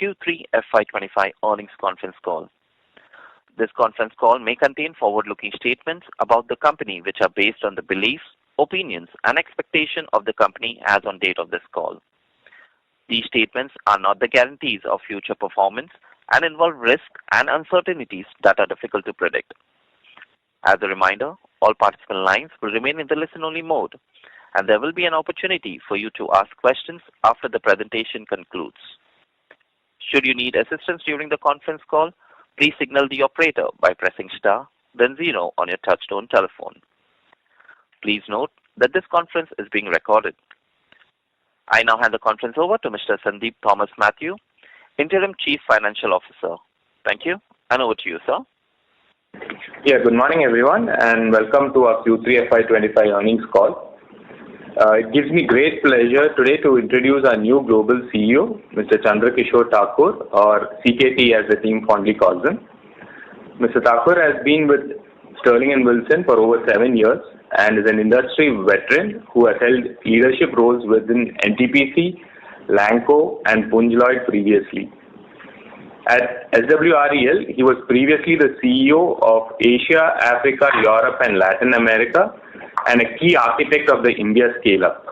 Q3FY25 earnings conference call. This conference call may contain forward-looking statements about the company which are based on the beliefs, opinions, and expectation of the company as on date of this call. These statements are not the guarantees of future performance and involve risks and uncertainties that are difficult to predict. As a reminder, all participant lines will remain in the listen-only mode, and there will be an opportunity for you to ask questions after the presentation concludes. Should you need assistance during the conference call, please signal the operator by pressing star, then 0 on your touch-tone telephone. Please note that this conference is being recorded. I now hand the conference over to Mr. Sandeep Thomas Mathew, Interim Chief Financial Officer. Thank you, and over to you, sir. Yeah, good morning, everyone, and welcome to our Q3FY25 earnings call. It gives me great pleasure today to introduce our new global CEO, Mr. Chandrakishore Thakur, or CKT as the team fondly calls him. Mr. Thakur has been with Sterling & Wilson for over 7 years and is an industry veteran who has held leadership roles within NTPC, Lanco, and Punj Lloyd previously. At SWREL, he was previously the CEO of Asia, Africa, Europe, and Latin America, and a key architect of the India scale-up.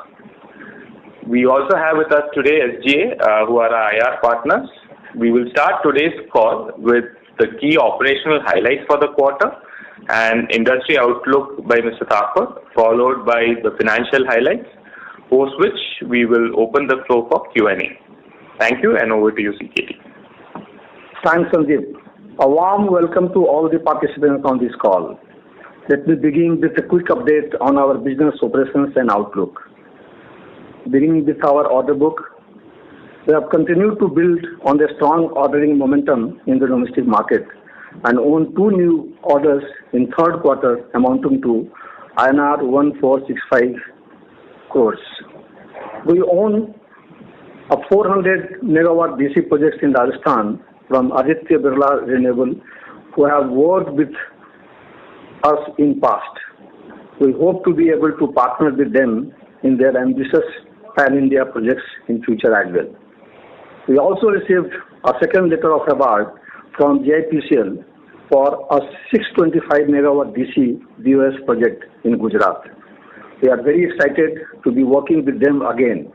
We also have with us today SGA, who are our IR partners. We will start today's call with the key operational highlights for the quarter and industry outlook by Mr. Thakur, followed by the financial highlights, post which we will open the floor for Q&A. Thank you, and over to you, CKT. Thanks, Sandeep. A warm welcome to all the participants on this call. Let me begin with a quick update on our business operations and outlook. Beginning with our order book, we have continued to build on the strong ordering momentum in the domestic market and own 2 new orders in third quarter amounting to INR 1465 crores. We own a 400 megawatt DC project in Rajasthan from Aditya Birla Renewable, who have worked with us in past. We hope to be able to partner with them in their ambitious pan-India projects in future as well. We also received a second letter of award from GIPCL for a 625 megawatt DC BOS project in Gujarat. We are very excited to be working with them again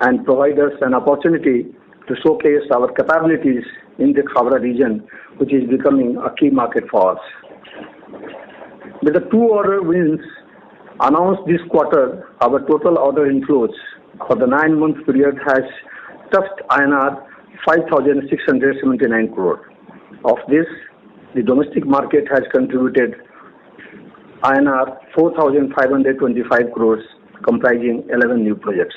and provide us an opportunity to showcase our capabilities in the Khavda region, which is becoming a key market for us. With the 2 order wins announced this quarter, our total order inflows for the 9-month period has touched INR 5,679 crore. Of this, the domestic market has contributed INR 4,525 crores, comprising 11 new projects.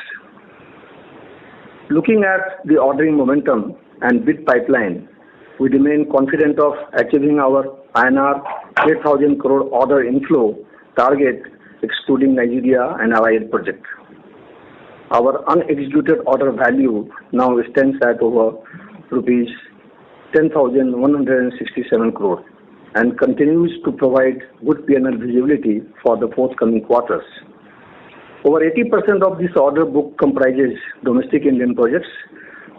Looking at the ordering momentum and bid pipeline, we remain confident of achieving our INR 8,000 crore order inflow target, excluding Nigeria and allied project. Our unexecuted order value now stands at over rupees 10,167 crore and continues to provide good P&L visibility for the forthcoming quarters. Over 80% of this order book comprises domestic Indian projects,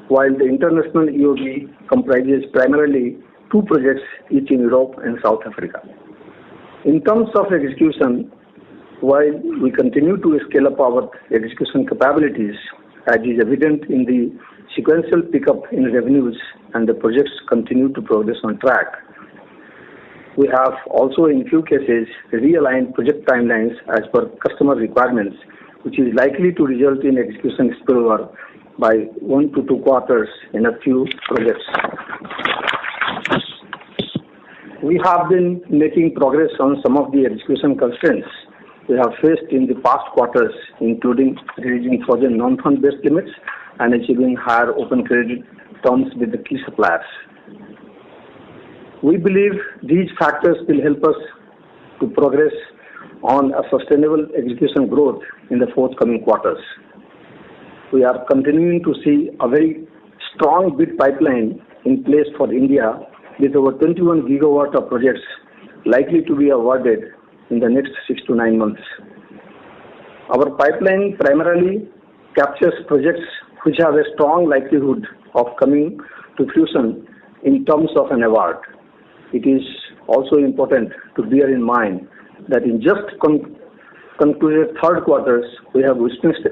while the international EOB comprises primarily 2 projects, each in Europe and South Africa. In terms of execution, while we continue to scale up our execution capabilities, as is evident in the sequential pickup in revenues and the projects continue to progress on track, we have also in few cases realigned project timelines as per customer requirements, which is likely to result in execution spillover by 1 to 2 quarters in a few projects. We have been making progress on some of the execution constraints we have faced in the past quarters, including releasing frozen non-fund-based limits and achieving higher open credit terms with the key suppliers. We believe these factors will help us to progress on a sustainable execution growth in the forthcoming quarters. We are continuing to see a very strong bid pipeline in place for India with over 21 gigawatt of projects likely to be awarded in the next 6 to 9 months. Our pipeline primarily captures projects which have a strong likelihood of coming to fruition in terms of an award. It is also important to bear in mind that in just concluded third quarters, we have witnessed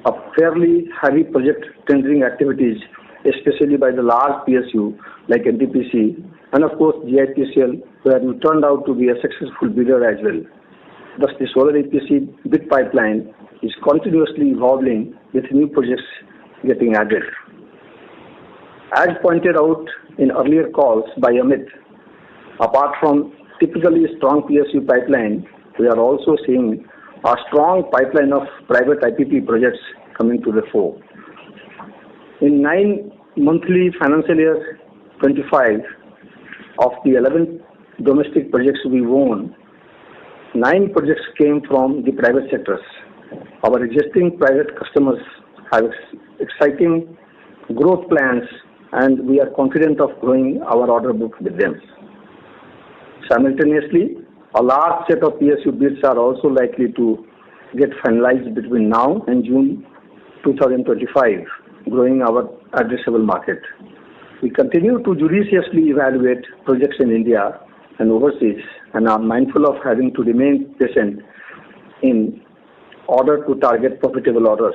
a fairly heavy project tendering activities, especially by the large PSU like NTPC and of course GIPCL, where we turned out to be a successful bidder as well. Thus, the solar EPC bid pipeline is continuously evolving with new projects getting added. As pointed out in earlier calls by Amit, apart from typically strong PSU pipeline, we are also seeing a strong pipeline of private IPP projects coming to the fore. In 9 monthly financial year 25, of the 11 domestic projects we won, 9 projects came from the private sectors. Our existing private customers have exciting growth plans, and we are confident of growing our order book with them. Simultaneously, a large set of PSU bids are also likely to get finalized between now and June 2025, growing our addressable market. We continue to judiciously evaluate projects in India and overseas and are mindful of having to remain patient in order to target profitable orders.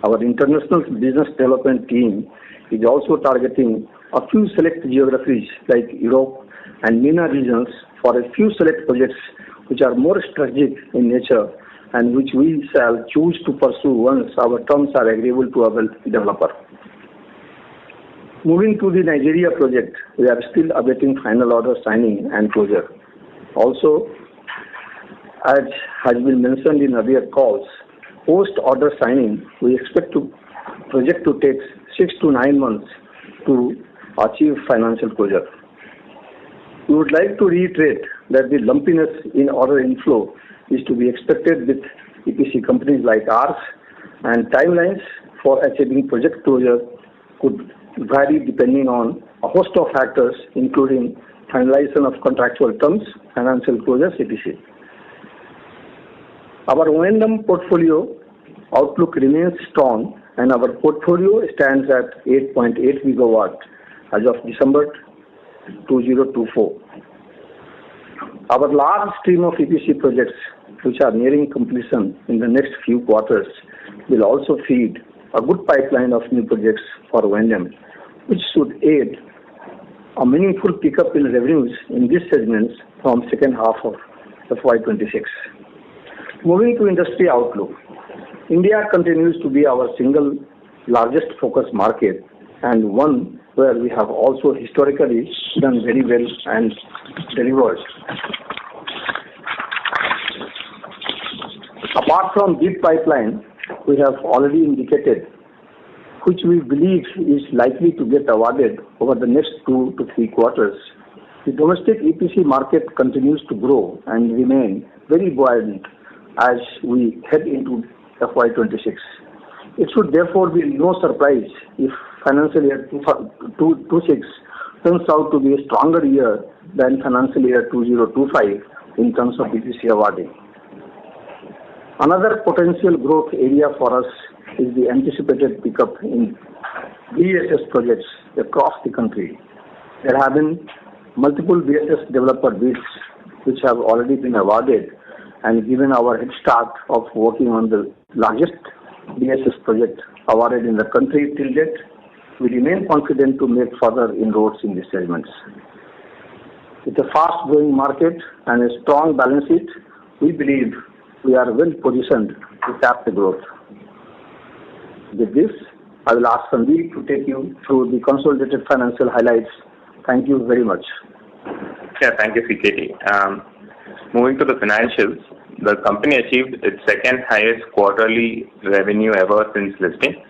Our international business development team is also targeting a few select geographies like Europe and MENA regions for a few select projects which are more strategic in nature and which we shall choose to pursue once our terms are agreeable to our developer. Moving to the Nigeria project, we are still awaiting final order signing and closure. Also, as has been mentioned in earlier calls, post-order signing, we expect the project to take 6 to 9 months to achieve financial closure. We would like to reiterate that the lumpiness in order inflow is to be expected with EPC companies like ours, and timelines for achieving project closure could vary depending on a host of factors, including finalization of contractual terms, financial closures, etc. Our O&M portfolio outlook remains strong, and our portfolio stands at 8.8 gigawatt as of December 2024. Our large stream of EPC projects, which are nearing completion in the next few quarters, will also feed a good pipeline of new projects for O&M, which should aid a meaningful pickup in revenues in these segments from second half of FY26. Moving to industry outlook, India continues to be our single largest focus market and one where we have also historically done very well and delivered. Apart from big pipeline, we have already indicated, which we believe is likely to get awarded over the next 2 to 3 quarters. The domestic EPC market continues to grow and remain very buoyant as we head into FY26. It should therefore be no surprise if financial year 2026 turns out to be a stronger year than financial year 2025 in terms of EPC awarding. Another potential growth area for us is the anticipated pickup in BESS projects across the country. There have been multiple BESS developer bids which have already been awarded, and given our head start of working on the largest BESS project awarded in the country till date, we remain confident to make further inroads in these segments. With a fast-growing market and a strong balance sheet, we believe we are well positioned to tap the growth. With this, I will ask Sandeep to take you through the consolidated financial highlights. Thank you very much. Yeah, thank you, CKT. Moving to the financials, the company achieved its second highest quarterly revenue ever since listing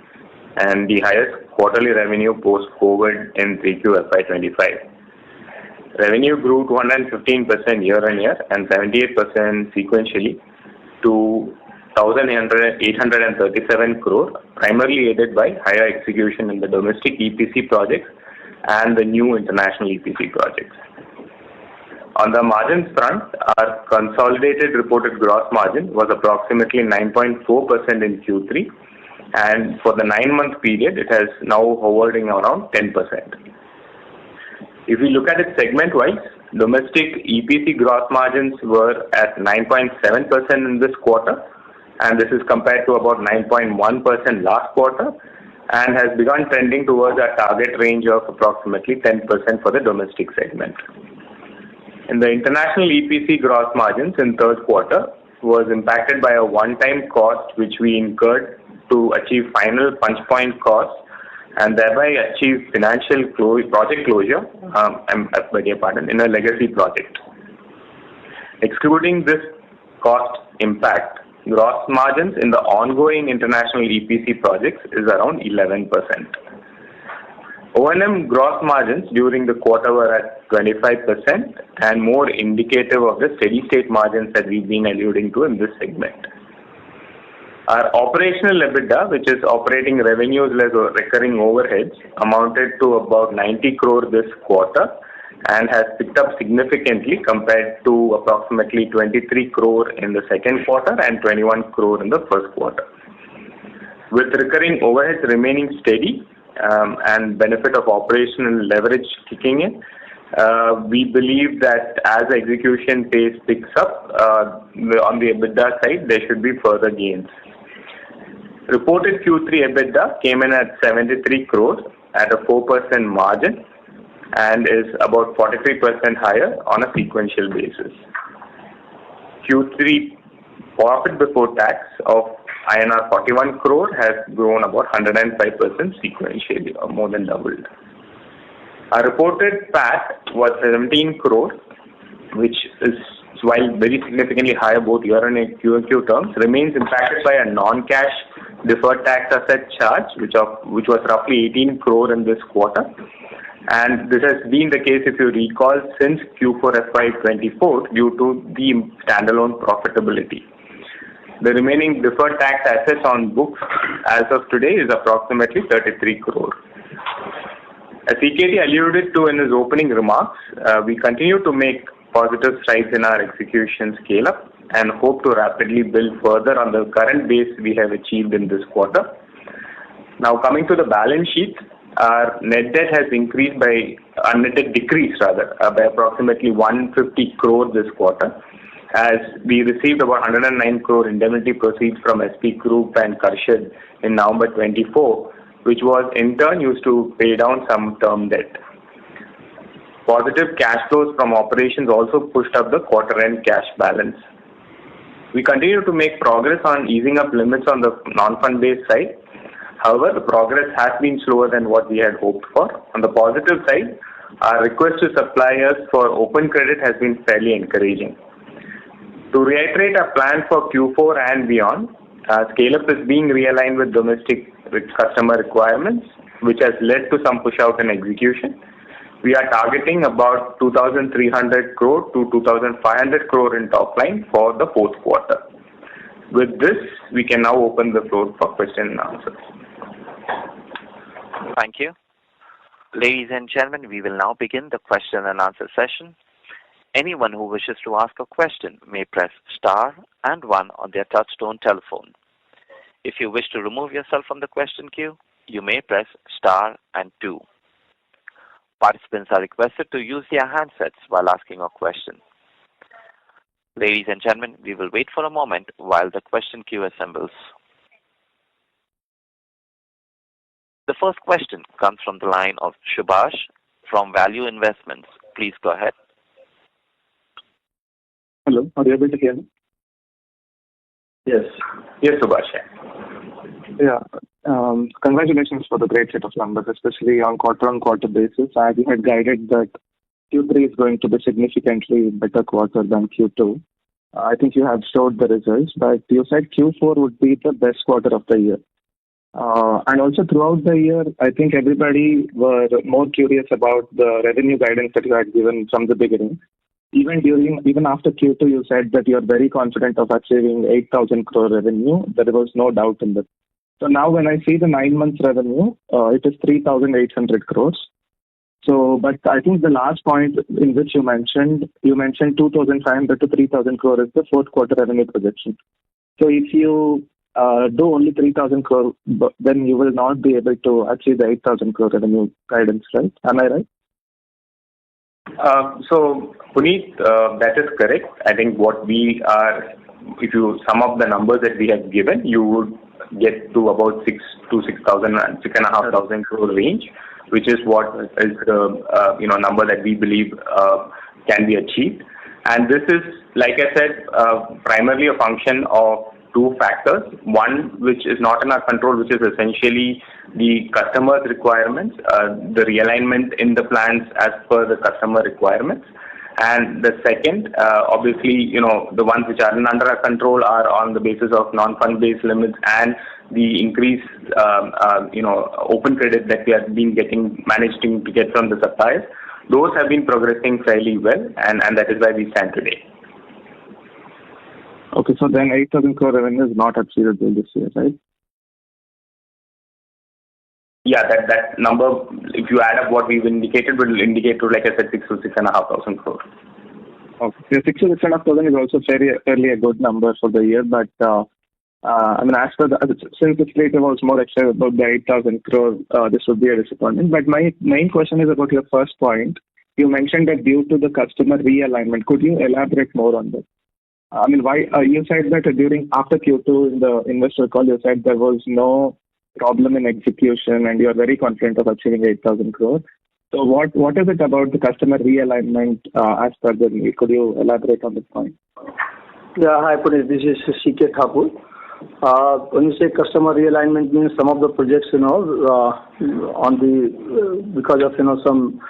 and the highest quarterly revenue post-COVID in Q3FY25. Revenue grew 215% year-on-year and 78% sequentially to 1,837 crore, primarily aided by higher execution in the domestic EPC projects and the new international EPC projects. On the margins front, our consolidated reported gross margin was approximately 9.4% in Q3 and for the 9-month period, it has now hovering around 10%. If we look at it segment-wise, domestic EPC gross margins were at 9.7% in this quarter, and this is compared to about 9.1% last quarter, and has begun trending towards our target range of approximately 10% for the domestic segment. In the international EPC gross margins in third quarter was impacted by a one-time cost which we incurred to achieve final punch point costs and thereby achieve financial project closure, in a legacy project. Excluding this cost impact, gross margins in the ongoing international EPC projects is around 11%. O&M gross margins during the quarter were at 25% and more indicative of the steady state margins that we've been alluding to in this segment. Our operational EBITDA, which is operating revenues less recurring overheads, amounted to about 90 crore this quarter and has picked up significantly compared to approximately 23 crore in the second quarter and 21 crore in the first quarter. With recurring overheads remaining steady and benefit of operational leverage kicking in, we believe that as execution pace picks up on the EBITDA side, there should be further gains. Reported Q3 EBITDA came in at 73 crores at a 4% margin and is about 43% higher on a sequential basis. Q3 profit before tax of INR 41 crore has grown about 105% sequentially, or more than doubled. Our reported PAT was 17 crore, which is, while very significantly higher both year and Q terms, remains impacted by a non-cash deferred tax asset charge, which was roughly 18 crore in this quarter. And this has been the case, if you recall, since Q4FY24 due to the standalone profitability. The remaining deferred tax assets on books as of today is approximately 33 crore. As CKT alluded to in his opening remarks, we continue to make positive strides in our execution scale-up and hope to rapidly build further on the current base we have achieved in this quarter. Now coming to the balance sheet, our net debt has increased by approximately 150 crore this quarter, as we received about 109 crore indemnity proceeds from SP Group and Karshad in November 24, which was in turn used to pay down some term debt. Positive cash flows from operations also pushed up the quarter-end cash balance. We continue to make progress on easing up limits on the non-fund based side. However, the progress has been slower than what we had hoped for. On the positive side, our request to suppliers for open credit has been fairly encouraging. To reiterate our plan for Q4 and beyond, scale-up is being realigned with domestic customer requirements, which has led to some push-out in execution. We are targeting about 2,300 crore to 2,500 crore in top line for the fourth quarter. With this, we can now open the floor for question and answers. Thank you. Ladies and gentlemen, we will now begin the question and answer session. Anyone who wishes to ask a question may press star and 1 on their touchtone telephone. If you wish to remove yourself from the question queue, you may press star and 2. Participants are requested to use their handsets while asking a question. Ladies and gentlemen, we will wait for a moment while the question queue assembles. The first question comes from the line of Subhash from Value Investments. Please go ahead. Hello, are you able to hear me? Yes. Yes, Subhash. Yeah. Congratulations for the great set of numbers, especially on quarter-on-quarter basis. As you had guided that Q3 is going to be significantly better quarter than Q2. I think you have showed the results, but you said Q4 would be the best quarter of the year. And also throughout the year, I think everybody were more curious about the revenue guidance that you had given from the beginning. Even after Q2, you said that you are very confident of achieving 8,000 crore revenue. There was no doubt in that. So now when I see the 9 months revenue, it is 3,800 crores. So, but I think the last point in which you mentioned 2,500 to 3,000 crore is the fourth quarter revenue projection. So if you do only 3,000 crore, but then you will not be able to achieve the 8,000 crore revenue guidance, right? Am I right? So, Puneet, that is correct. I think what we are, if you sum up the numbers that we have given, you would get to about 6,500 crore range, which is what is the number that we believe can be achieved. And this is, like I said, primarily a function of two factors. One, which is not in our control, which is essentially the customer's requirements, the realignment in the plans as per the customer requirements. And the second, obviously, the ones which are under our control are on the basis of non-fund-based limits and the increased, open credit that we have been managing to get from the suppliers. Those have been progressing fairly well, and that is where we stand today. Okay, so then 8,000 crore revenue is not achievable this year, right? Yeah, that number, if you add up what we've indicated, will indicate to, like I said, 6,000 to 6,500 crore. Okay, 6,000 to 6,500 is also fairly a good number for the year, but since the creator was more excited about the 8,000 crore, this would be a disappointment. But my main question is about your first point. You mentioned that due to the customer realignment. Could you elaborate more on that? Why you said that after Q2 in the investor call, you said there was no problem in execution and you are very confident of achieving 8,000 crore. So what is it about the customer realignment as per the need? Could you elaborate on this point? Yeah, hi Puneet, this is CK Thakur. When you say customer realignment means some of the projects, because of some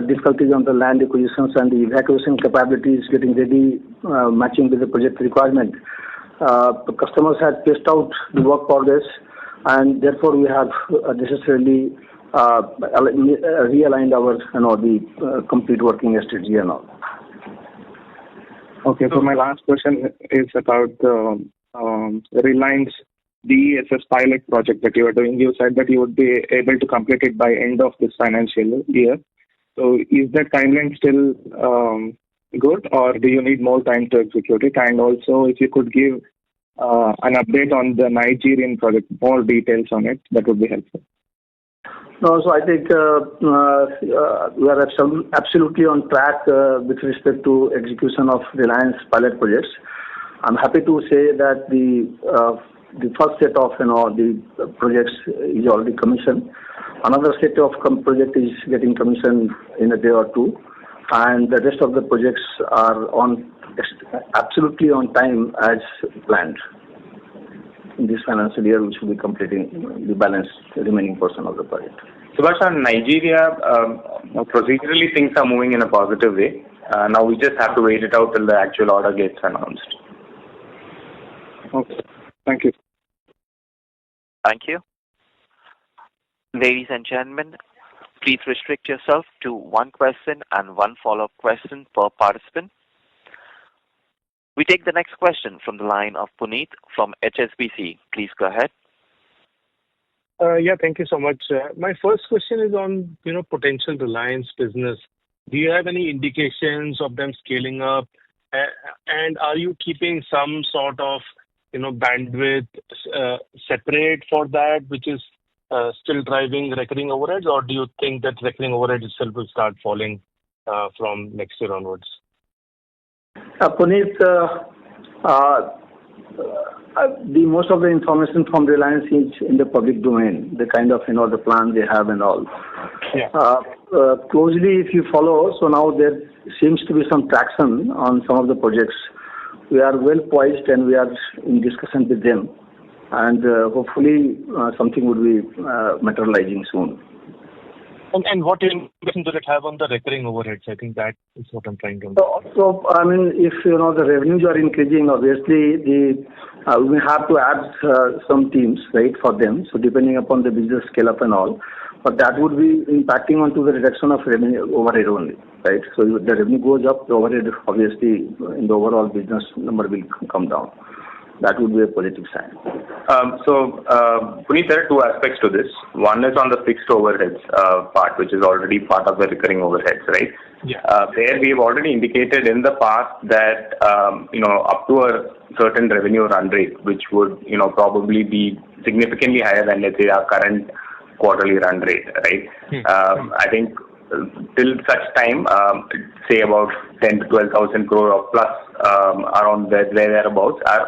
difficulties on the land acquisitions and the evacuation capabilities getting ready, matching with the project requirement. The customers had paced out the work progress, and therefore we have necessarily realigned our, the complete working strategy and all. Okay, so my last question is about the Reliance DESS pilot project that you are doing. You said that you would be able to complete it by end of this financial year. So is that timeline still good, or do you need more time to execute it? And also, if you could give an update on the Nigerian project, more details on it, that would be helpful. No, so I think we are absolutely on track with respect to execution of Reliance pilot projects. I'm happy to say that the first set of the projects is already commissioned. Another set of project is getting commissioned in a day or two, and the rest of the projects are absolutely on time as planned. In this financial year, we should be completing the balance, the remaining portion of the project. Subhash, on Nigeria, procedurally things are moving in a positive way. Now we just have to wait it out till the actual order gets announced. Okay, thank you. Thank you. Ladies and gentlemen, please restrict yourself to one question and one follow-up question per participant. We take the next question from the line of Puneet from HSBC. Please go ahead. Thank you so much. My first question is on potential Reliance business. Do you have any indications of them scaling up? And are you keeping some sort of bandwidth separate for that, which is still driving recurring overheads, or do you think that recurring overhead itself will start falling from next year onwards? Puneet, the most of the information from Reliance is in the public domain, the kind of the plan they have and all. Yeah. Closely, if you follow, so now there seems to be some traction on some of the projects. We are well poised and we are in discussion with them, and hopefully something would be materializing soon. And what implication does it have on the recurring overheads? I think that is what I'm trying to understand. So if the revenues are increasing, obviously we have to add some teams, right, for them. So depending upon the business scale up and all, but that would be impacting onto the reduction of revenue overhead only, right? So if the revenue goes up, the overhead obviously in the overall business number will come down. that would be a positive sign. Puneet, there are two aspects to this. One is on the fixed overheads part, which is already part of the recurring overheads, right? Yeah. There we have already indicated in the past that, up to a certain revenue run rate, which would, probably be significantly higher than, let's say, our current quarterly run rate, right? I think till such time, say about 10 to 12,000 crore or plus, around thereabouts, our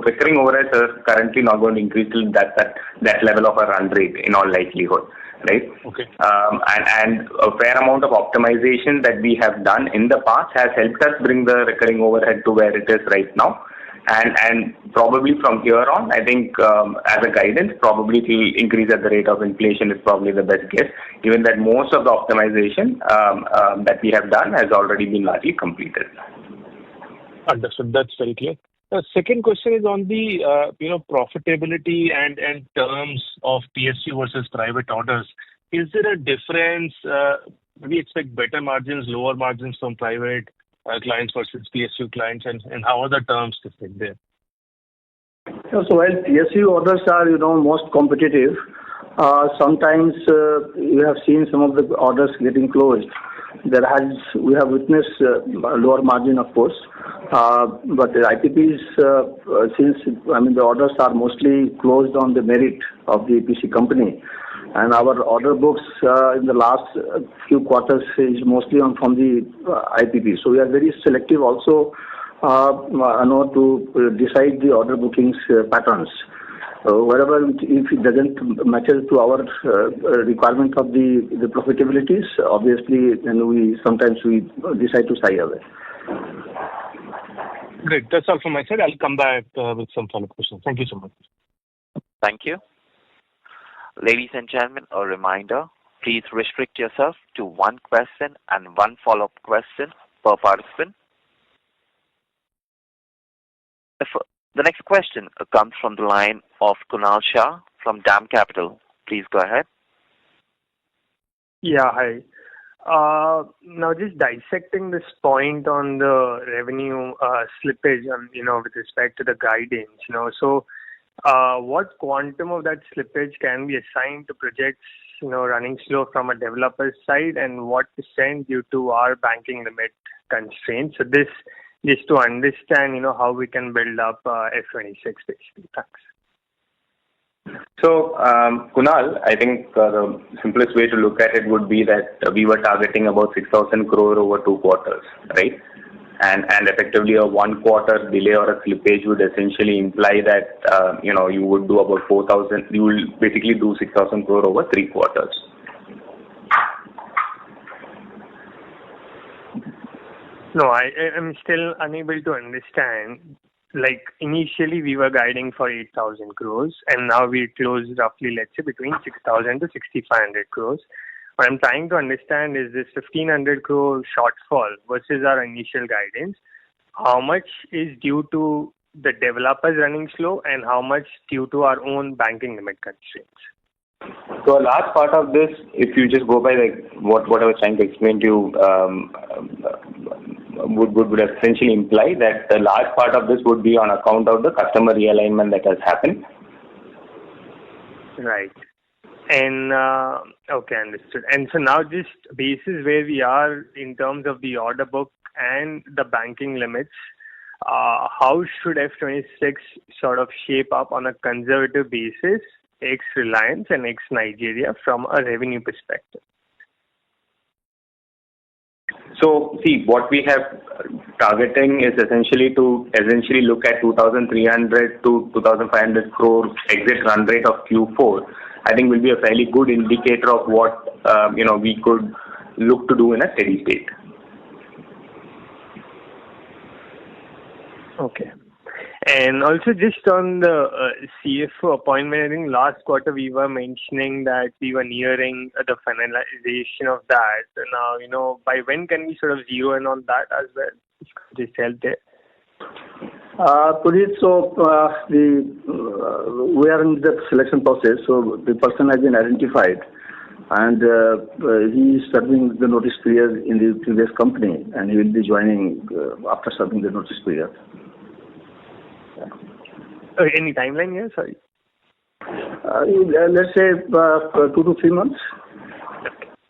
recurring overheads are currently not going to increase till that level of a run rate in all likelihood, right? Okay. And a fair amount of optimization that we have done in the past has helped us bring the recurring overhead to where it is right now. And probably from here on, I think as a guidance, probably it will increase at the rate of inflation is probably the best guess, given that most of the optimization that we have done has already been largely completed. Understood. That's very clear. The second question is on the profitability and terms of PSU versus private orders. Is there a difference? Do we expect better margins, lower margins from private clients versus PSU clients, and how are the terms different there? So while PSU orders are most competitive, sometimes you have seen some of the orders getting closed. We have witnessed lower margin, of course, but the IPPs, since the orders are mostly closed on the merit of the EPC company, and our order books in the last few quarters is mostly from the IPP. So we are very selective also, to decide the order bookings patterns. Wherever if it doesn't match to our requirement of the profitabilities, obviously, then we sometimes decide to shy away. Great. That's all from my side. I'll come back with some follow-up questions. Thank you so much. Thank you. Ladies and gentlemen, a reminder, please restrict yourself to one question and one follow-up question per participant. The next question comes from the line of Kunal Shah from DAM Capital. Please go ahead. Yeah, hi. Now, just dissecting this point on the revenue slippage, with respect to the guidance, so what quantum of that slippage can be assigned to projects, running slow from a developer's side, and what % due to our banking limit constraints? So this, just to understand, how we can build up F26 basically. Thanks. So, Kunal, I think the simplest way to look at it would be that we were targeting about 6,000 crore over 2 quarters, right? And effectively a 1 quarter delay or a slippage would essentially imply that, you would do about 4,000, you will basically do 6,000 crore over 3 quarters. No, I am still unable to understand. Like, initially we were guiding for 8,000 crores, and now we closed roughly, let's say, between 6,000 to 6,500 crores. What I'm trying to understand is this 1,500 crore shortfall versus our initial guidance. How much is due to the developers running slow, and how much due to our own banking limit constraints? So a large part of this, if you just go by what I was trying to explain to you, would essentially imply that a large part of this would be on account of the customer realignment that has happened. Right. And okay, understood. And so now, just basis where we are in terms of the order book and the banking limits, how should F26 sort of shape up on a conservative basis, ex-Reliance and ex-Nigeria, from a revenue perspective? So, see, what we have targeting is essentially look at 2,300 to 2,500 crore exit run rate of Q4. I think will be a fairly good indicator of what we could look to do in a steady state. Okay. And also, just on the CFO appointment, I think last quarter we were mentioning that we were nearing the finalization of that. Now, by when can we sort of zero in on that as well? Just help there. Puneet, so we are in the selection process. So the person has been identified, and he is serving the notice period in the previous company, and he will be joining after serving the notice period. Any timeline here? Sorry. Let's say 2 to 3 months.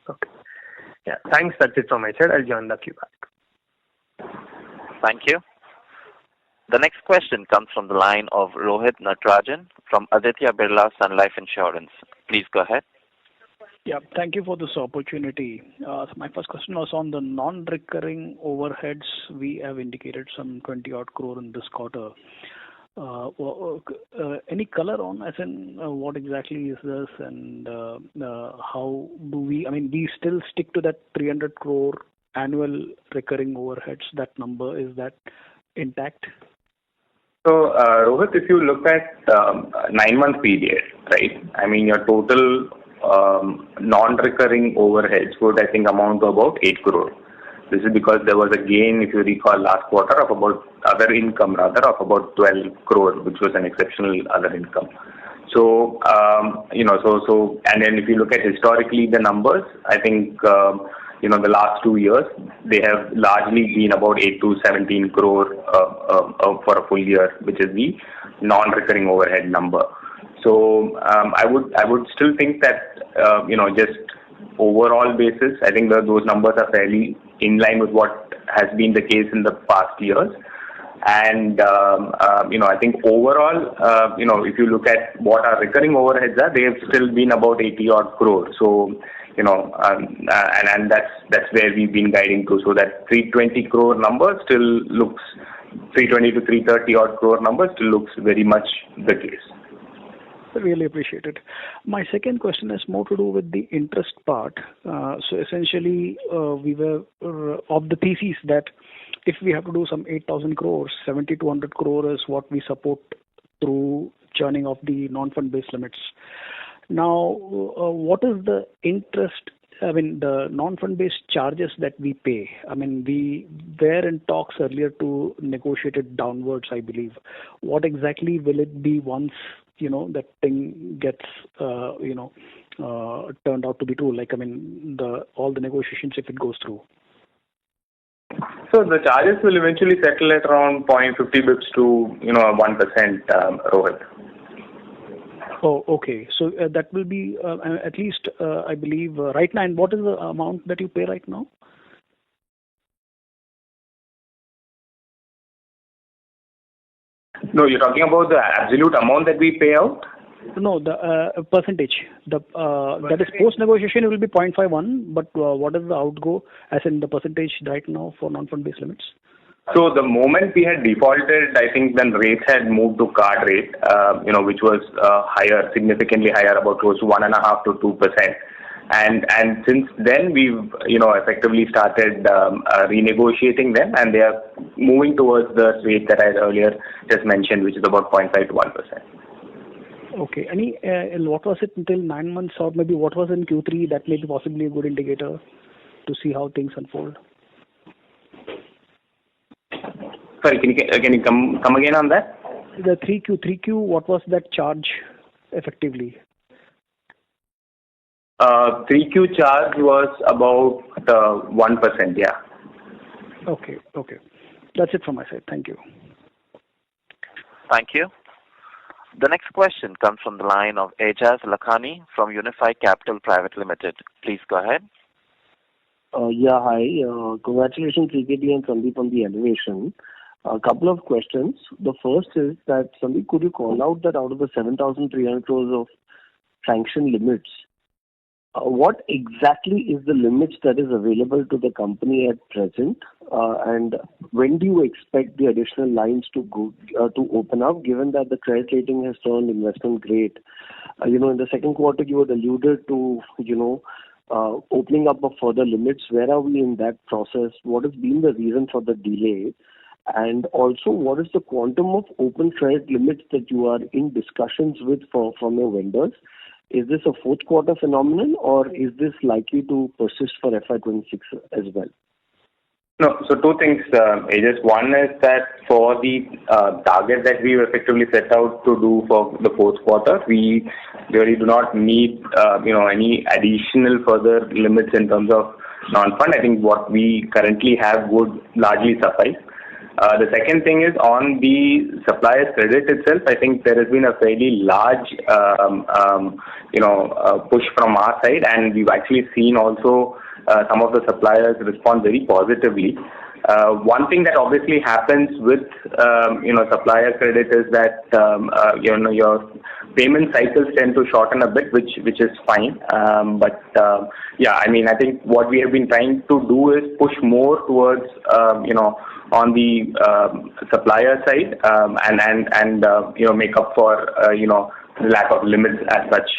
Okay. Yeah. Thanks. That's it from my side. I'll join the queue back. Thank you. The next question comes from the line of Rohit Natarajan from Aditya Birla Sun Life Insurance. Please go ahead. Yeah, thank you for this opportunity. So my first question was on the non-recurring overheads. We have indicated some 20-odd crore in this quarter. Any color on, as in, what exactly is this, and how do we, we still stick to that 300 crore annual recurring overheads, that number, is that intact? So, Rohit, if you look at 9-month period, right, your total non-recurring overheads would, I think, amount to about 8 crore. This is because there was a gain, if you recall, last quarter of about other income, rather, of about 12 crore, which was an exceptional other income. So, and then if you look at historically the numbers, I think, the last 2 years, they have largely been about 8 to 17 crore for a full year, which is the non-recurring overhead number. So I would still think that, just overall basis, I think those numbers are fairly in line with what has been the case in the past years. And, I think overall, if you look at what our recurring overheads are, they have still been about 80 odd crore. So, and that's where we've been guiding to. So that 320 crore number still looks, 320 to 330 odd crore number still looks very much the case. Really appreciate it. My second question is more to do with the interest part. So essentially, we were of the thesis that if we have to do some 8,000 crores, 70 to 100 crore is what we support through churning of the non-fund based limits. Now, what is the interest, the non-fund based charges that we pay? We were in talks earlier to negotiate it downwards, I believe. What exactly will it be once, that thing gets, turned out to be true? All the negotiations, if it goes through. So the charges will eventually settle at around 0.50 bips to 1%, Rohit. Oh, okay. So that will be at least, I believe, right now. And what is the amount that you pay right now? No, you're talking about the absolute amount that we pay out? No, the percentage. That is post-negotiation, it will be 0.51, but what is the outgo, as in the percentage right now for non-fund based limits? So the moment we had defaulted, I think then rates had moved to card rate, which was higher, significantly higher, about close to 1.5% to 2%. And since then, we've, effectively started renegotiating them, and they are moving towards the rate that I earlier just mentioned, which is about 0.5 to 1%. Okay. What was it until 9 months, or maybe what was in Q3? That may be possibly a good indicator to see how things unfold. Sorry, can you come again on that? The 3Q, what was that charge effectively? 3Q charge was about 1%, yeah. Okay. That's it from my side. Thank you. Thank you. The next question comes from the line of Aijaz Lakhani from Unifi Capital Private Limited. Please go ahead. Hi. Congratulations, CKT and Sandeep, on the elevation. A couple of questions. The first is that, Sandeep, could you call out that out of the 7,300 crores of sanction limits, what exactly is the limits that is available to the company at present, and when do you expect the additional lines to go to open up, given that the credit rating has turned investment grade? In the second quarter, you had alluded to, opening up of further limits. Where are we in that process? What has been the reason for the delay? And also, what is the quantum of open credit limits that you are in discussions with from your vendors? Is this a fourth quarter phenomenon, or is this likely to persist for FY26 as well? No, so two things, Aegis. One is that for the target that we effectively set out to do for the fourth quarter, we really do not need, any additional further limits in terms of non-fund. I think what we currently have would largely suffice. The second thing is on the supplier credit itself. I think there has been a fairly large, push from our side, and we've actually seen also some of the suppliers respond very positively. One thing that obviously happens with supplier credit is that your payment cycles tend to shorten a bit, which is fine. I think what we have been trying to do is push more towards on the supplier side and make up for the lack of limits as such,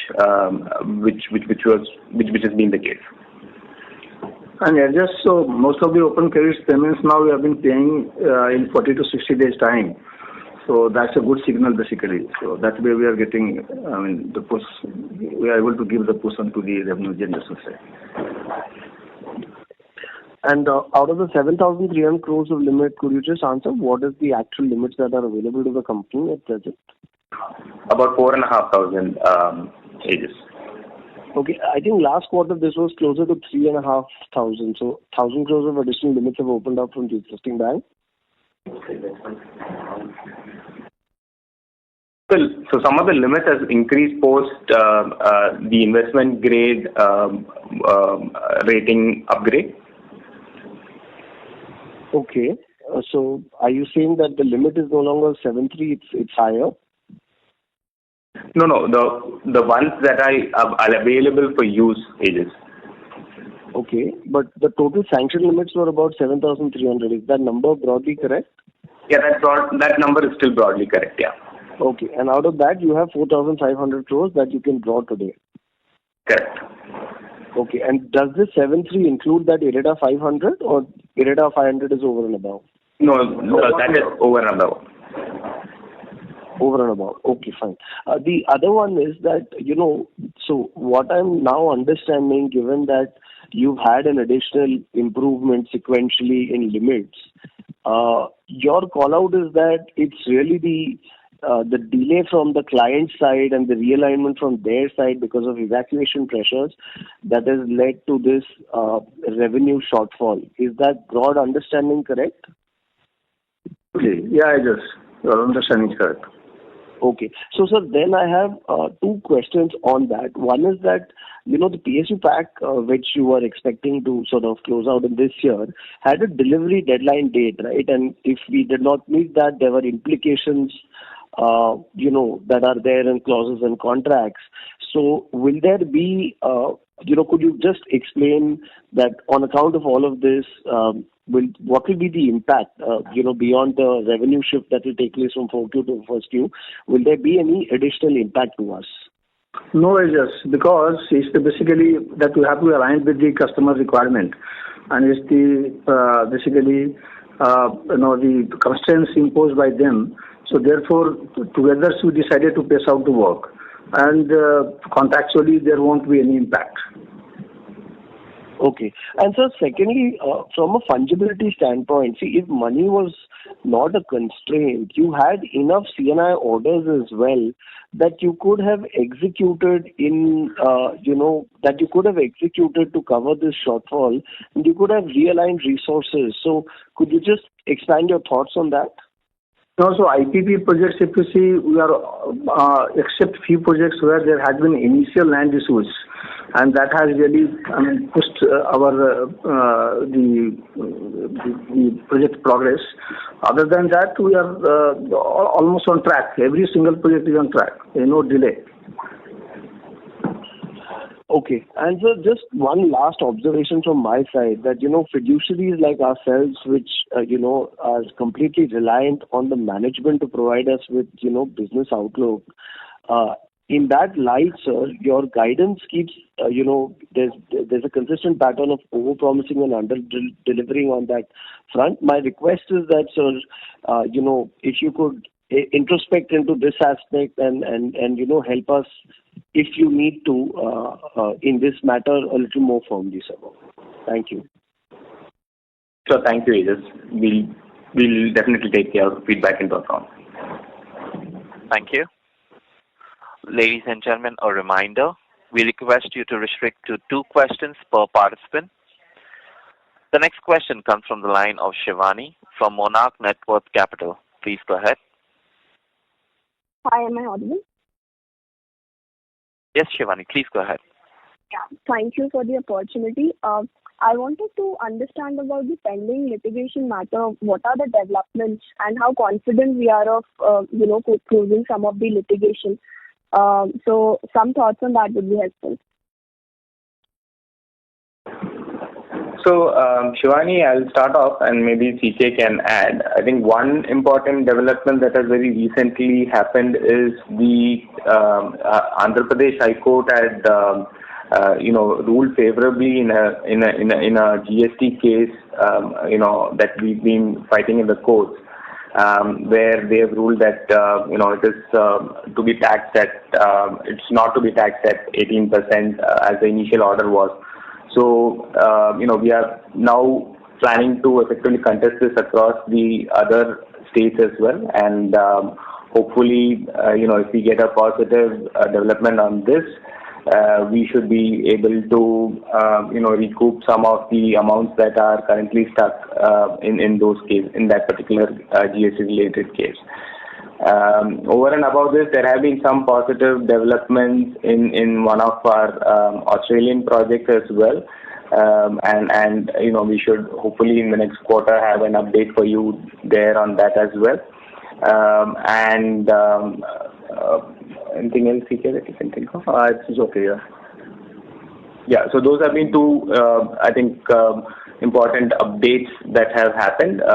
which has been the case. And just so most of the open credit payments now we have been paying in 40 to 60 days time. So that's a good signal basically. So that way we are getting, the push, we are able to give the push onto the revenue generation side. And out of the 7,300 crores of limit, could you just answer what is the actual limits that are available to the company at present? About 4,500 ages. Okay, I think last quarter this was closer to 3,500. So 1,000 crores of additional limits have opened up from the existing bank. So some of the limits has increased post the investment grade rating upgrade. Okay, so are you saying that the limit is no longer 7.3, it's higher? No, the ones that are available for use ages. Okay, but the total sanction limits were about 7,300. Is that number broadly correct? Yeah, that number is still broadly correct, yeah. Okay, and out of that you have 4,500 crores that you can draw today. Correct. Okay, and does this 7.3 include that IREDA 500 or IREDA 500 is over and above? No, that is over and above. Over and above. Okay, fine. The other one is that, so what I'm now understanding, given that you've had an additional improvement sequentially in limits, your call out is that it's really the delay from the client side and the realignment from their side because of evacuation pressures that has led to this revenue shortfall. Is that broad understanding correct? Okay. Yeah, your understanding is correct. Okay. So, sir, then I have two questions on that. One is that, the PSU pack, which you were expecting to sort of close out in this year, had a delivery deadline date, right? And if we did not meet that, there were implications, that are there in clauses and contracts. So, will there be, could you just explain that on account of all of this, what will be the impact, beyond the revenue shift that will take place from 4Q to 1Q? Will there be any additional impact to us? No, because it's basically that we have to align with the customer requirement, and it's the constraints imposed by them. So therefore, together we decided to pace out the work, and contractually there won't be any impact. Okay. And so secondly, from a fungibility standpoint, see, if money was not a constraint, you had enough C&I orders as well that you could have executed to cover this shortfall, and you could have realigned resources. So could you just expand your thoughts on that? No, so IPP projects, if you see, we are, except few projects where there had been initial land issues, and that has really, pushed the project progress. Other than that, we are almost on track. Every single project is on track. There is no delay. Okay. And so just one last observation from my side that, fiduciaries like ourselves, which, are completely reliant on the management to provide us with, business outlook. In that light, sir, your guidance keeps, there's a consistent pattern of over-promising and under-delivering on that front. My request is that, sir, if you could introspect into this aspect and help us, if you need to, in this matter a little more firmly, sir. Thank you. Sure, thank you, Aegis. We'll definitely take your feedback into account. Thank you. Ladies and gentlemen, a reminder, we request you to restrict to 2 questions per participant. The next question comes from the line of Shivani from Monarch Networth Capital. Please go ahead. Hi, am I audible? Yes, Shivani, please go ahead. Yeah, thank you for the opportunity. I wanted to understand about the pending litigation matter. What are the developments and how confident we are of, closing some of the litigation? So some thoughts on that would be helpful. So, Shivani, I'll start off and maybe CK can add. I think one important development that has very recently happened is the Andhra Pradesh High Court had ruled favorably in a GST case that we've been fighting in the courts, where they have ruled that it is to be taxed at it's not to be taxed at 18% as the initial order was. So we are now planning to effectively contest this across the other states as well, and hopefully if we get a positive development on this, we should be able to recoup some of the amounts that are currently stuck in those cases, in that particular GST related case. Over and above this, there have been some positive developments in one of our Australian projects as well, and we should hopefully in the next quarter have an update for you there on that as well. Anything else, CK, that you can think of? It's okay, yeah. Yeah, so those have been two, I think, important updates that have happened, as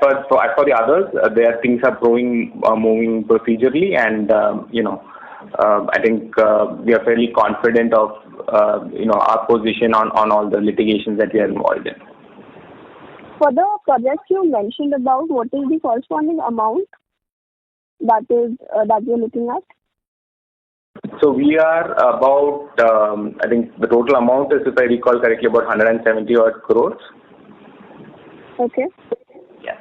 for the others, their things are moving procedurally, and I think we are fairly confident of our position on all the litigations that we are involved in. For the projects you mentioned about, what is the corresponding amount that you're looking at? So we are about, I think the total amount is, if I recall correctly, about 170 odd crores. Okay. Yeah.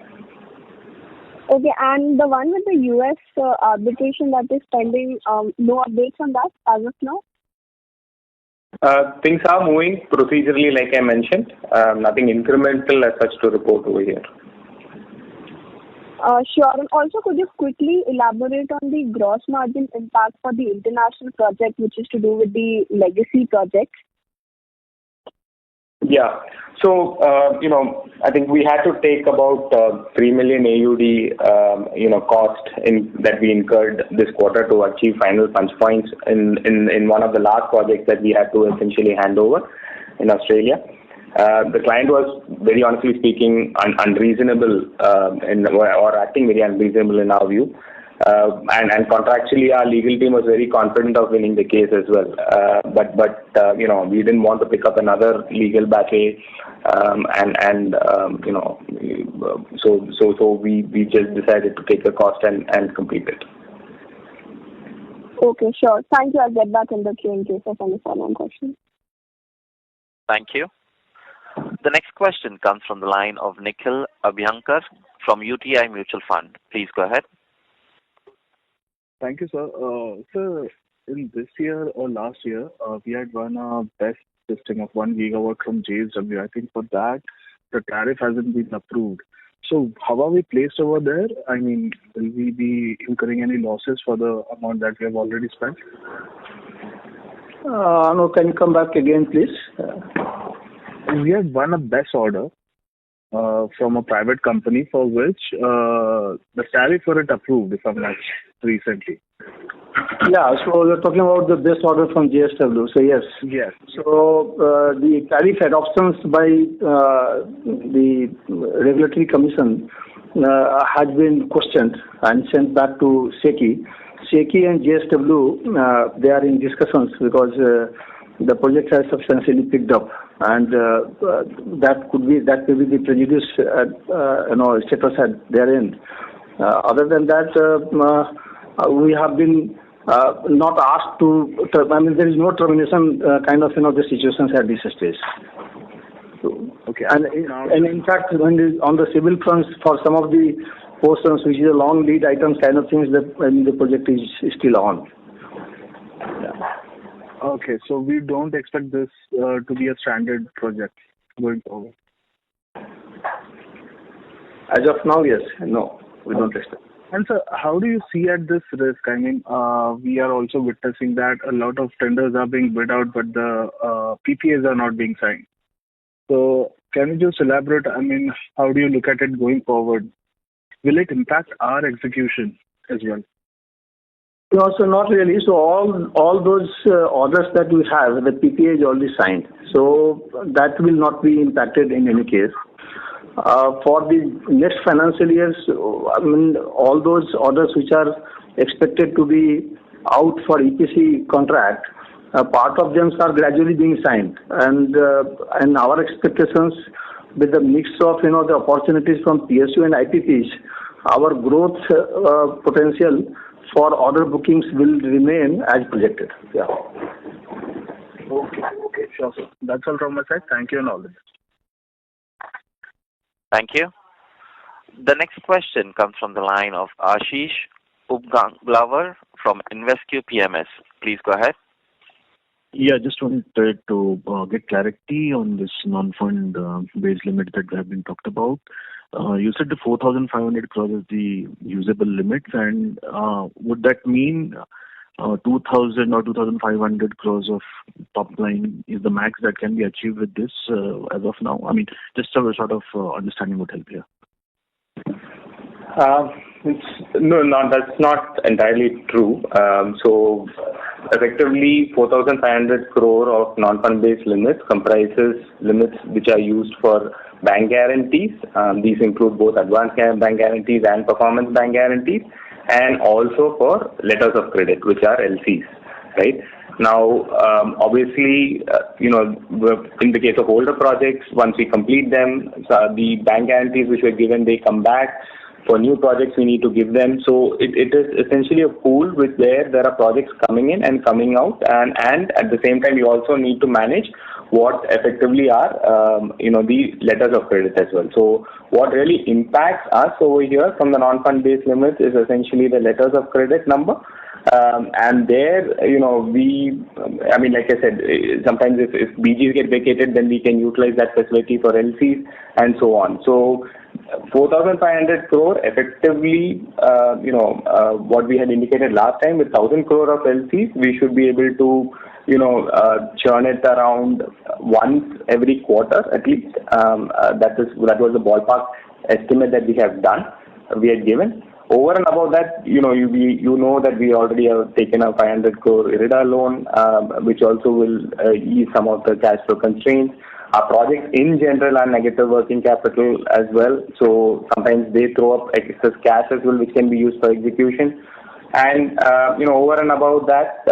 Okay, and the one with the US arbitration that is pending, no updates on that as of now? Things are moving procedurally, like I mentioned. Nothing incremental as such to report over here. Sure. And also, could you quickly elaborate on the gross margin impact for the international project, which is to do with the legacy project? Yeah. So, I think we had to take about 3 million AUD, cost that we incurred this quarter to achieve final punch points in one of the last projects that we had to essentially hand over in Australia. The client was, very honestly speaking, unreasonable or acting very unreasonable in our view. And contractually, our legal team was very confident of winning the case as well. But we didn't want to pick up another legal battle, so we just decided to take the cost and complete it. Okay, sure. Thank you. I'll get back in the queue in case of any follow-on questions. Thank you. The next question comes from the line of Nikhil Abhyankar from UTI Mutual Fund. Please go ahead. Thank you, sir. Sir, in this year or last year, we had won a best system of 1 gigawatt from JSW. I think for that, the tariff hasn't been approved. So how are we placed over there? I mean, will we be incurring any losses for the amount that we have already spent? No, can you come back again, please? We had won a BESS order from a private company for which the tariff weren't approved, if I'm not recently. Yeah, so you're talking about the BESS order from JSW. So yes. Yes. So the tariff adoptions by the regulatory commission has been questioned and sent back to SECI. SECI and JSW, they are in discussions because the project has substantially picked up, and that may be the prejudice status at their end. Other than that, we have been not asked to. I mean, there is no termination the situations at this stage. Okay. And in fact, when on the civil fronts for some of the portions, which is a long lead items kind of things, the project is still on. Yeah. Okay, so we don't expect this to be a standard project going forward. As of now, yes. No, we don't expect. And sir, how do you see at this risk? I mean, we are also witnessing that a lot of tenders are being bid out, but the PPAs are not being signed. So can you just elaborate? I mean, how do you look at it going forward? Will it impact our execution as well? No, so not really. So all those orders that we have, the PPA is already signed. So that will not be impacted in any case. For the next financial years, I mean, all those orders which are expected to be out for EPC contract, part of them are gradually being signed. And our expectations with the mix of, the opportunities from PSU and IPPs, our growth potential for order bookings will remain as projected. Yeah. Okay, sure, sir. That's all from my side. Thank you and all the best. Thank you. The next question comes from the line of Ashish Upganglavar from InvestQ PMS. Please go ahead. Yeah, just wanted to get clarity on this non-fund based limit that have been talked about. You said the 4,500 crores is the usable limits, and would that mean 2,000 or 2,500 crores of top line is the max that can be achieved with this as of now? I mean, just a sort of understanding would help here. No, that's not entirely true. So effectively, 4,500 crore of non-fund based limits comprises limits which are used for bank guarantees. These include both advanced bank guarantees and performance bank guarantees, and also for letters of credit, which are LCs, right? Now, obviously, in the case of older projects, once we complete them, the bank guarantees which were given, they come back. For new projects, we need to give them. So it is essentially a pool where there are projects coming in and coming out, and at the same time, you also need to manage what effectively are, the letters of credit as well. So what really impacts us over here from the non-fund based limits is essentially the letters of credit number. And there, like I said, sometimes if BGs get vacated, then we can utilize that facility for LCs and so on. So 4,500 crore effectively, what we had indicated last time with 1,000 crore of LCs, we should be able to, churn it around once every quarter at least. That was the ballpark estimate that we had given. Over and above that, you know that we already have taken a 500 crore IREDA loan, which also will ease some of the cash flow constraints. Our projects in general are negative working capital as well, so sometimes they throw up excess cash as well, which can be used for execution. And over and above that,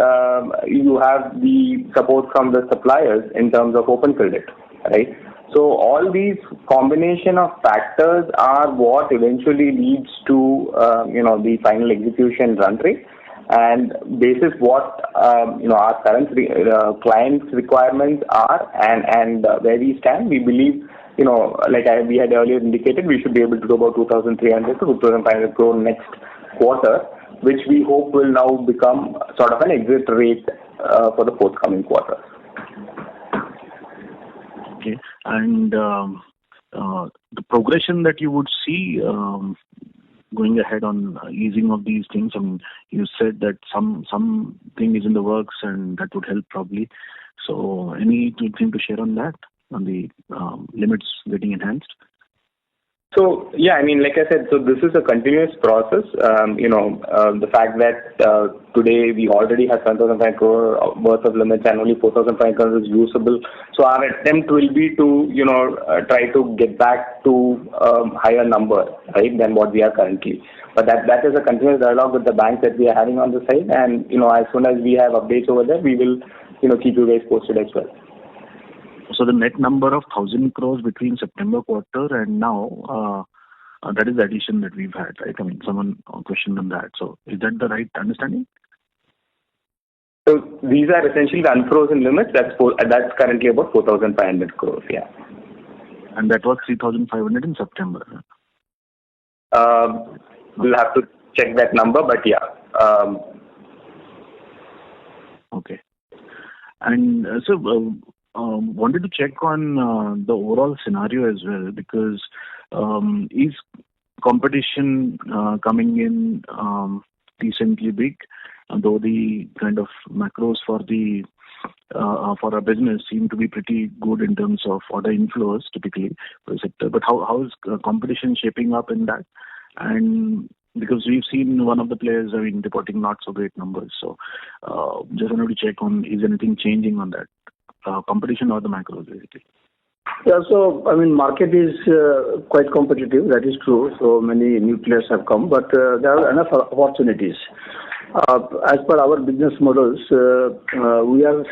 you have the support from the suppliers in terms of open credit, right? So all these combination of factors are what eventually leads to the final execution run rate. And basis what our current clients' requirements are and where we stand, we believe we had earlier indicated, we should be able to do about 2,300 to 2,500 crore next quarter, which we hope will now become sort of an exit rate for the forthcoming quarter. Okay, and the progression that you would see going ahead on easing of these things. I mean, you said that something is in the works and that would help probably. So anything to share on that, on the limits getting enhanced? So, yeah, like I said, so this is a continuous process. The fact that today we already have 7,500 crore worth of limits and only 4,500 crore is usable. So our attempt will be to, try to get back to higher number, right, than what we are currently. But that is a continuous dialogue with the banks that we are having on the side. And, as soon as we have updates over there, we will, keep you guys posted as well. So the net number of 1,000 crores between September quarter and now, that is the addition that we've had, right? I mean, someone questioned on that. So is that the right understanding? So these are essentially the unfrozen limits. That's currently about 4,500 crores, yeah. And that was 3,500 in September. We'll have to check that number, but yeah. Okay. And wanted to check on the overall scenario as well, because is competition coming in decently big, though the kind of macros for our business seem to be pretty good in terms of order inflows typically for the sector. But how is competition shaping up in that? And because we've seen one of the players, reporting not so great numbers. So just wanted to check on, is anything changing on that? Competition or the macros basically? Yeah, so market is quite competitive. That is true. So many new players have come, but there are enough opportunities. As per our business models, we are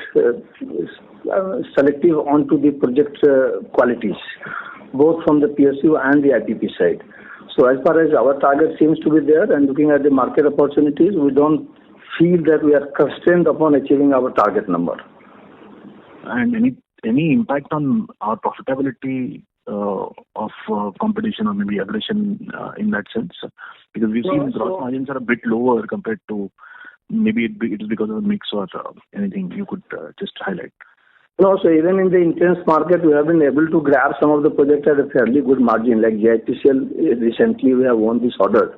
selective onto the project qualities, both from the PSU and the IPP side. So as far as our target seems to be there, and looking at the market opportunities, we don't feel that we are constrained upon achieving our target number. And any impact on our profitability of competition or maybe aggression in that sense? Because we've seen gross margins are a bit lower compared to, maybe it is because of the mix or anything you could just highlight. No, so even in the intense market, we have been able to grab some of the projects at a fairly good margin. Like GIPCL, recently we have won this order.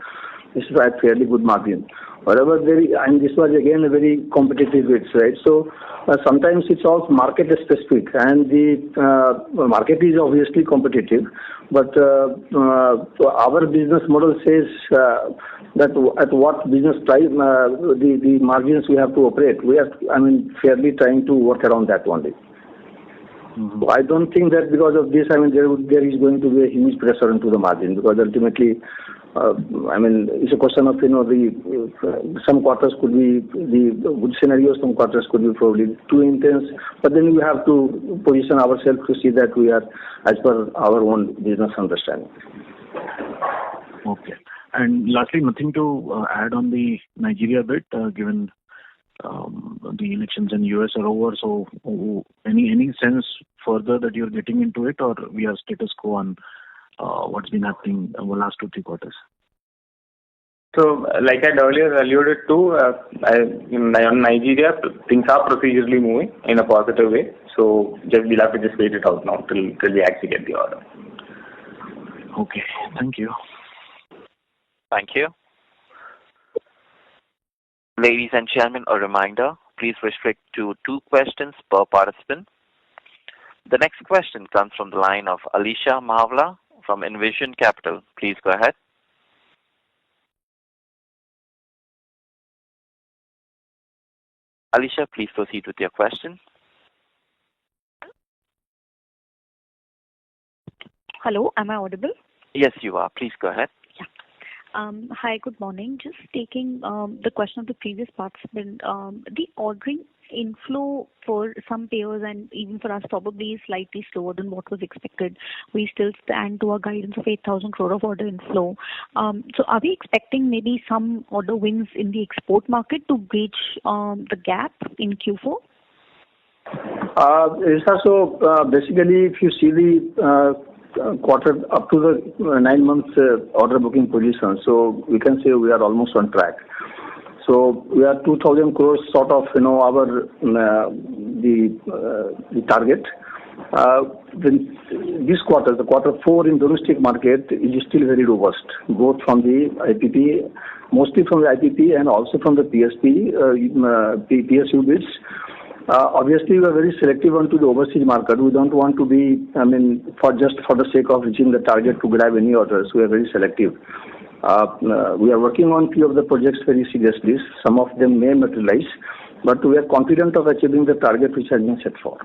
This is at fairly good margin. However, and this was again a very competitive bid, right? So sometimes it's all market specific, and the market is obviously competitive, but our business model says that at what business price the margins we have to operate. We are, fairly trying to work around that only. Mm-hmm. So I don't think that because of this, there is going to be a huge pressure into the margin, because ultimately, it's a question of, some quarters could be the good scenarios, some quarters could be probably too intense, but then we have to position ourselves to see that we are as per our own business understanding. Okay. And lastly, nothing to add on the Nigeria bit, given the elections in US are over. So any sense further that you're getting into it, or we are status quo on what's been happening over the last 2-3 quarters? So, like I earlier alluded to, in Nigeria, things are procedurally moving in a positive way. So, we'll have to just wait it out now till we actually get the order. Okay, thank you. Thank you. Ladies and gentlemen, a reminder, please restrict to 2 questions per participant. The next question comes from the line of Alisha Mahawla from Envision Capital. Please go ahead. Alisha, please proceed with your question. Hello, am I audible? Yes, you are. Please go ahead. Yeah. Hi, good morning. Just taking the question of the previous participant, the ordering inflow for some payers and even for us probably is slightly slower than what was expected. We still stand to our guidance of 8,000 crore of order inflow. So are we expecting maybe some order wins in the export market to bridge the gap in Q4? So basically, if you see the quarter up to the 9 months order booking position, so we can say we are almost on track. So we are 2,000 crores sort of, our the target. This quarter, the quarter 4 in domestic market is still very robust, both from the IPP, mostly from the IPP and also from the PSU bids. Obviously, we are very selective onto the overseas market. We don't want to be, for the sake of reaching the target to grab any orders. We are very selective. We are working on few of the projects very seriously. Some of them may materialize, but we are confident of achieving the target which has been set for.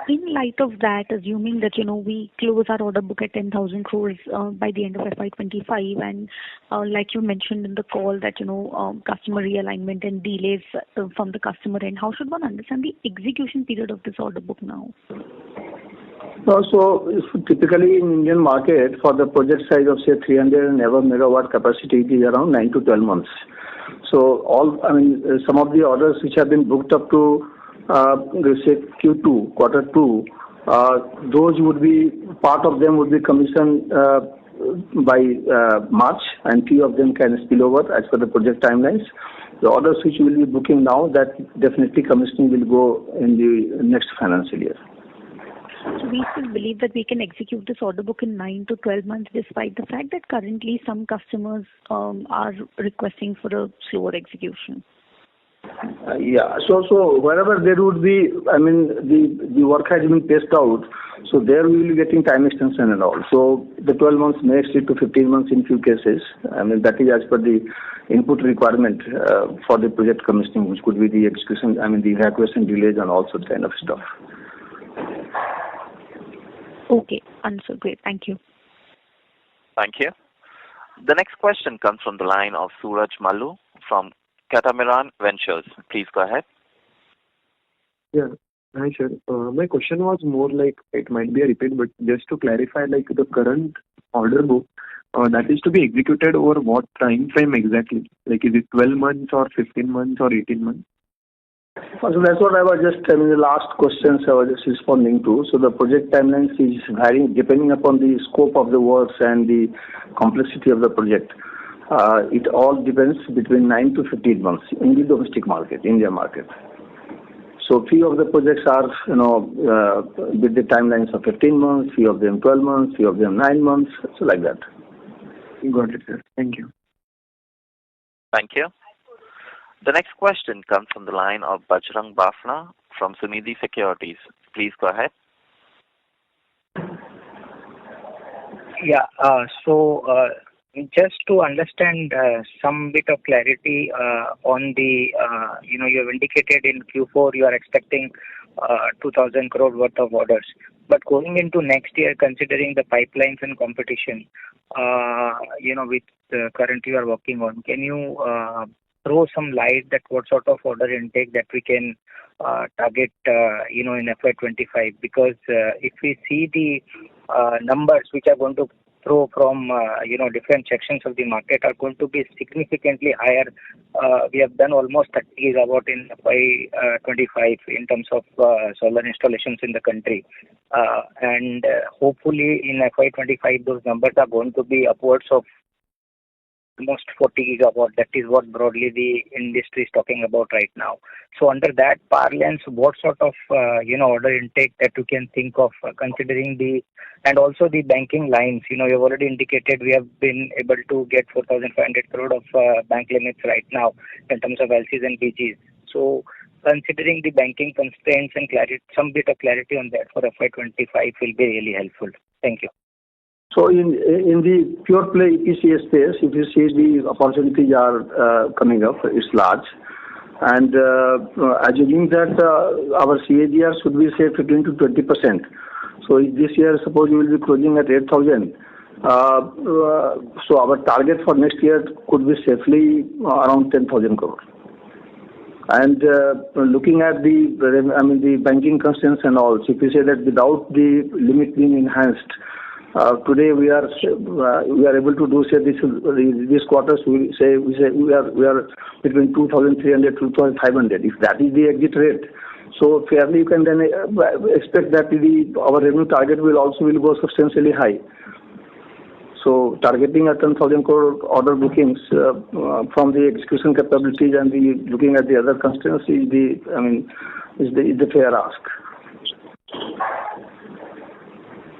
In light of that, assuming that, we close our order book at 10,000 crores by the end of FY25, and like you mentioned in the call that, customer realignment and delays from the customer end, how should one understand the execution period of this order book now? So typically in Indian market, for the project size of say 300 and above megawatt capacity, it is around 9 to 12 months. So some of the orders which have been booked up to say Q2, quarter 2, those would be, part of them would be commissioned by March, and few of them can spill over as per the project timelines. The orders which we will be booking now, that definitely commissioning will go in the next financial year. So we still believe that we can execute this order book in 9 to 12 months, despite the fact that currently some customers are requesting for a slower execution. Yeah. So wherever there would be, I mean, the work has been paced out, so there we will be getting time extension and all. So the 12 months may extend to 15 months in few cases. I mean, that is as per the input requirement for the project commissioning, which could be the execution, I mean, the evacuation delays and all such kind of stuff. Okay, understood. Great. Thank you. Thank you. The next question comes from the line of Suraj Mallu from Catamaran Ventures. Please go ahead. Yeah. Hi, sir. My question was more like, it might be a repeat, but just to clarify, like the current order book, that is to be executed over what time frame exactly? Like, is it 12 months or 15 months or 18 months? So that's what I was just telling the last questions I was just responding to. So the project timelines is varying depending upon the scope of the works and the complexity of the project. It all depends between 9 to 15 months in the domestic market, India market. So few of the projects are, with the timelines of 15 months, few of them 12 months, few of them 9 months, so like that. Got it, sir. Thank you. Thank you. The next question comes from the line of Bajrang Bafna from Sunidhi Securities. Please go ahead. Yeah. So just to understand some bit of clarity on the, you have indicated in Q4 you are expecting 2,000 crore worth of orders. But going into next year, considering the pipelines and competition, which currently you are working on, can you throw some light that what sort of order intake that we can target, in FY25? Because if we see the numbers which are going to throw from, different sections of the market are going to be significantly higher. We have done almost 30 gigawatt in FY25 in terms of solar installations in the country. And hopefully in FY25 those numbers are going to be upwards of almost 40 gigawatt. That is what broadly the industry is talking about right now. So under that parlance, what sort of order intake that you can think of, considering and also the banking lines? You've already indicated we have been able to get 4,500 crore of bank limits right now in terms of LCs and BGs. So considering the banking constraints and clarity, some bit of clarity on that for FY25 will be really helpful. Thank you. So in the pure play EPC space, if you see the opportunities are coming up, it's large. And assuming that our CAGR should be say 15 to 20%. So if this year, suppose we will be closing at 8,000. So our target for next year could be safely around 10,000 crore. And looking at the banking constraints and all, so if you say that without the limit being enhanced, today we are able to do say this quarters we are between 2,300 to 2,500. If that is the exit rate, so fairly you can then expect that our revenue target will go substantially high. So targeting a 10,000 crore order bookings from the execution capabilities and looking at the other constraints is the fair ask.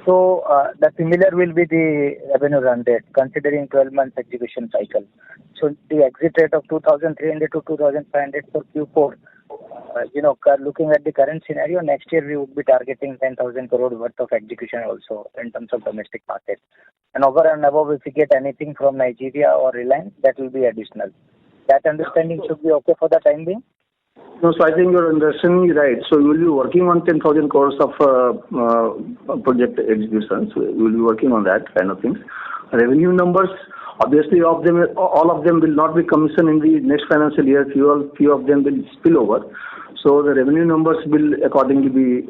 So the similar will be the revenue run rate, considering 12 months execution cycle. So the exit rate of 2,300 to 2,500 for Q4, looking at the current scenario, next year we would be targeting 10,000 crore worth of execution also in terms of domestic market. And over and above, if we get anything from Nigeria or Reliance, that will be additional. That understanding should be okay for the time being? No, so I think your understanding is right. So we will be working on 10,000 crores of project execution. So we will be working on that kind of things. Revenue numbers, obviously, all of them will not be commissioned in the next financial year. Few of them will spill over. So the revenue numbers will accordingly be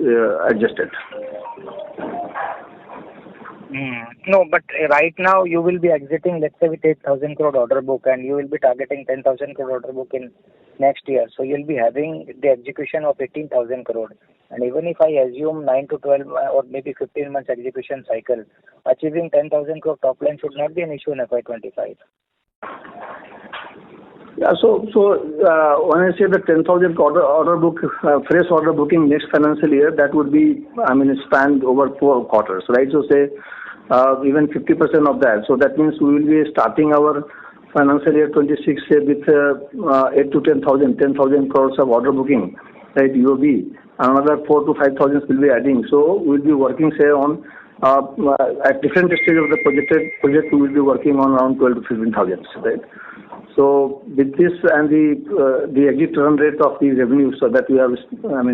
adjusted. No, but right now you will be exiting, let's say, with 8,000 crore order book, and you will be targeting 10,000 crore order book in next year. So you'll be having the execution of 18,000 crore. And even if I assume 9 to 12 or maybe 15 months execution cycle, achieving 10,000 crore top line should not be an issue in FY25. Yeah. When I say the 10,000 order book, fresh order booking next financial year, that would be, spanned over 4 quarters, right? So say even 50% of that. So that means we will be starting our financial year 26 with 8 to 10,000 crores of order booking, right? UOB. Another 4 to 5,000 will be adding. So we'll be working, say, on at different stage of the project, we will be working on around 12 to 15,000, right? So with this and the exit run rate of the revenues so that we have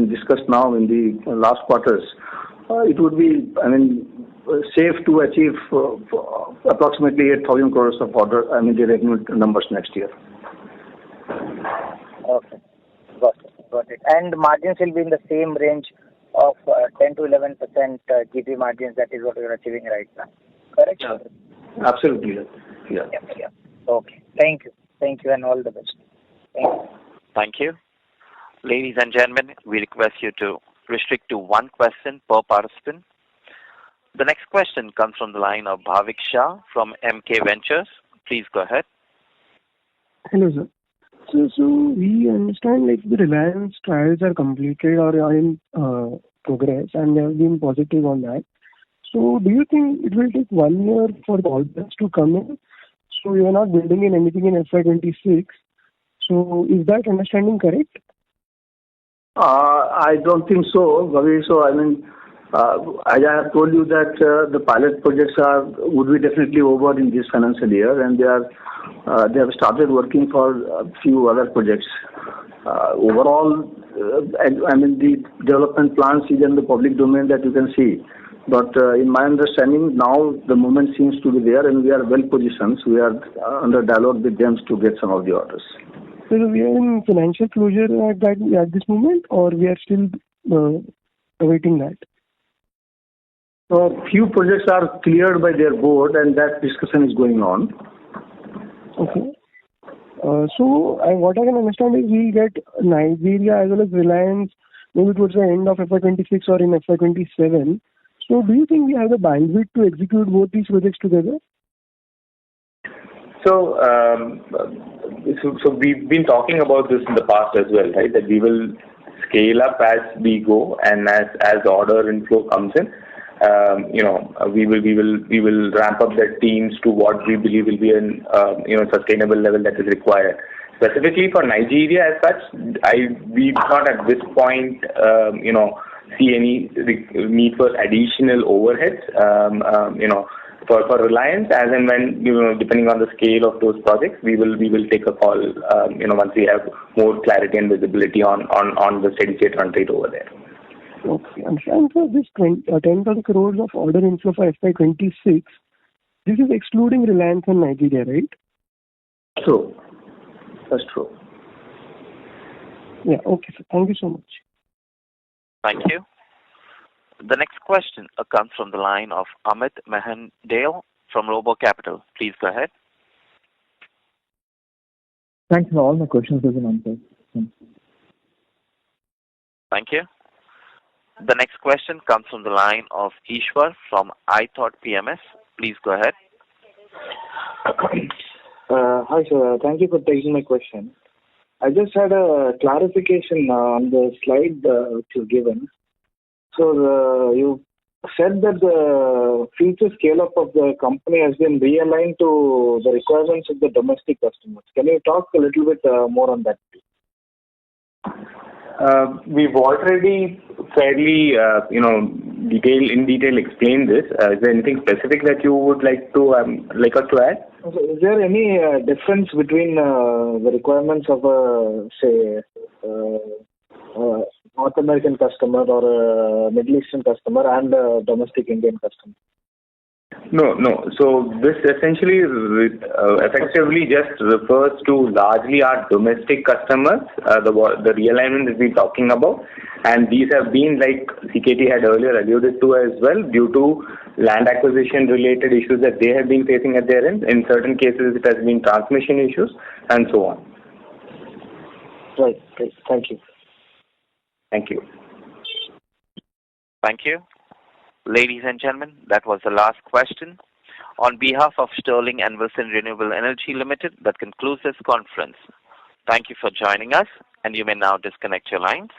discussed now in the last quarters, it would be safe to achieve approximately 8,000 crores of order the revenue numbers next year. Okay, got it. And margins will be in the same range of 10 to 11% GP margins. That is what we are achieving right now. Correct? Yeah. Absolutely. Yeah. Okay. Thank you, and all the best. Thank you. Thank you. Ladies and gentlemen, we request you to restrict to one question per participant. The next question comes from the line of Bhavik Shah from MK Ventures. Please go ahead. Hello, sir. So we understand the Reliance trials are completed or are in progress, and they have been positive on that. So do you think it will take 1 year for the orders to come in? So you are not building in anything in FY26. So is that understanding correct? I don't think so, Bhavi. So as I have told you that the pilot projects would be definitely over in this financial year, and they have started working for a few other projects. Overall, the development plans is in the public domain that you can see. But in my understanding, now the movement seems to be there, and we are well positioned. So we are under dialogue with them to get some of the orders. So we are in financial closure at this moment, or we are still awaiting that? So few projects are cleared by their board, and that discussion is going on. Okay. So what I can understand is we get Nigeria as well as Reliance maybe towards the end of FY26 or in FY27. So do you think we have the bandwidth to execute both these projects together? So we've been talking about this in the past as well, right? That we will scale up as we go, and as the order inflow comes in, we will ramp up the teams to what we believe will be an sustainable level that is required. Specifically for Nigeria as such, we do not at this point see any need for additional overheads. For Reliance, as and when depending on the scale of those projects, we will take a call once we have more clarity and visibility on the steady state run rate over there. Okay. And for this 10,000 crores of order inflow for FY26, this is excluding Reliance and Nigeria, right? True. That's true. Yeah. Okay, sir. Thank you so much. Thank you. The next question comes from the line of Amit Mehendale from Robo Capital. Please go ahead. Thanks. All my questions have been answered. Thanks. Thank you. The next question comes from the line of Ishwar from iThought PMS. Please go ahead. Hi, sir. Thank you for taking my question. I just had a clarification on the slide which you've given. So you said that the future scale-up of the company has been realigned to the requirements of the domestic customers. Can you talk a little bit more on that, please? We've already fairly, in detail explained this. Is there anything specific that you would like us to add? Okay. Is there any difference between the requirements of North American customer or a Middle Eastern customer and a domestic Indian customer? No. So this essentially effectively just refers to largely our domestic customers, the realignment that we're talking about. And these have been, like CKT had earlier alluded to as well, due to land acquisition related issues that they have been facing at their end. In certain cases, it has been transmission issues and so on. Right. Great. Thank you. Thank you. Thank you. Ladies and gentlemen, that was the last question. On behalf of Sterling and Wilson Renewable Energy Limited, that concludes this conference. Thank you for joining us, and you may now disconnect your lines.